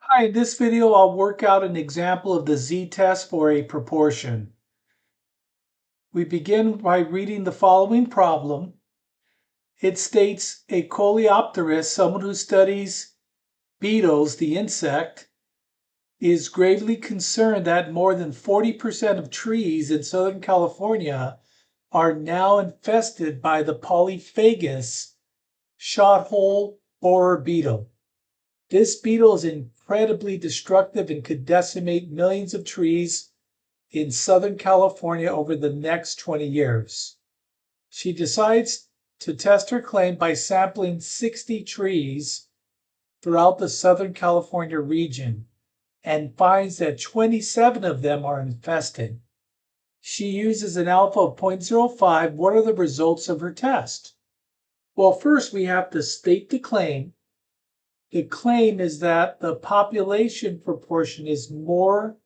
Hi, in this video I'll work out an example of the z-test for a proportion. We begin by reading the following problem. It states a coleopterist, someone who studies beetles, the insect, is gravely concerned that more than 40% of trees in Southern California are now infested by the polyphagus shot-hole borer beetle. This beetle is incredibly destructive and could decimate millions of trees in Southern California over the next 20 years. She decides to test her claim by sampling 60 trees throughout the Southern California region and finds that 27 of them are infested. She uses an alpha of 0.05. What are the results of her test? Well, first we have to state the claim. The claim is that the population proportion is more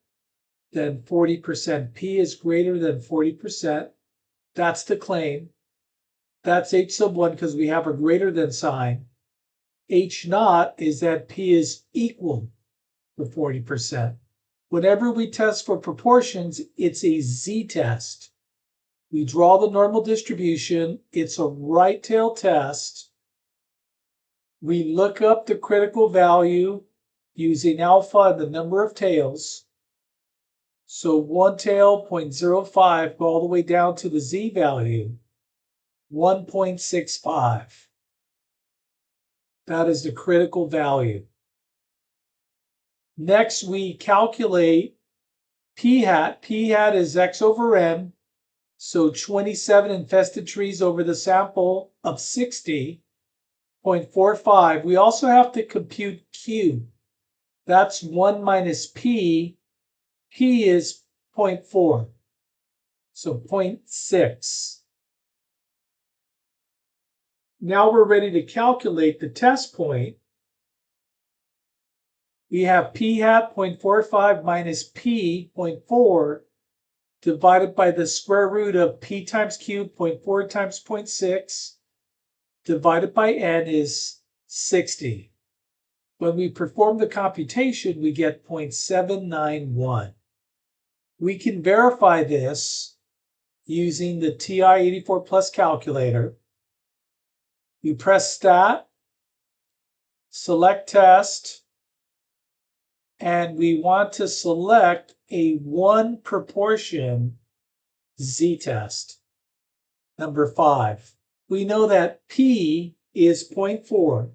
than 40%. P is greater than 40%. That's the claim. That's H sub 1 because we have a greater than sign. H naught is that P is equal to 40%. Whenever we test for proportions, it's a z-test. We draw the normal distribution. It's a right-tail test. We look up the critical value using alpha and the number of tails. So one tail, 0.05, go all the way down to the z value, 1.65. That is the critical value. Next, we calculate p hat. P hat is x over n. So 27 infested trees over the sample of 60. 0.45. We also have to compute Q. That's 1 minus P. P is 0.4. So 0.6. Now we're ready to calculate the test point. We have P hat 0.45 minus P 0.4 divided by the square root of P times Q, 0.4 times 0.6. divided by n is 60. When we perform the computation, we get 0.791. We can verify this using the TI-84 Plus calculator. We press Stat, select Test, and we want to select a one proportion z-test. Number 5. We know that P is 0.4.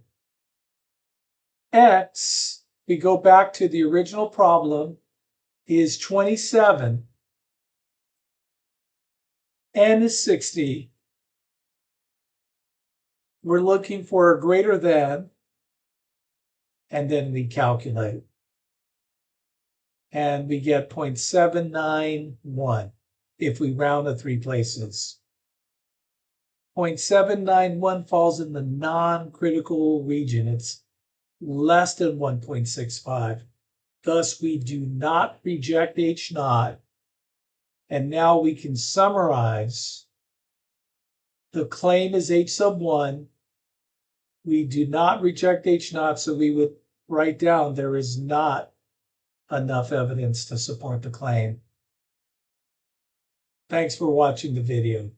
X, we go back to the original problem, is 27. N is 60. We're looking for a greater than, and then we calculate. And we get 0.791 if we round to 3 places. 0.791 falls in the non-critical region. It's less than 1.65. Thus, we do not reject H naught. And now we can summarize. The claim is H sub 1. We do not reject H naught, so we would write down there is not enough evidence to support the claim. Thanks for watching the video.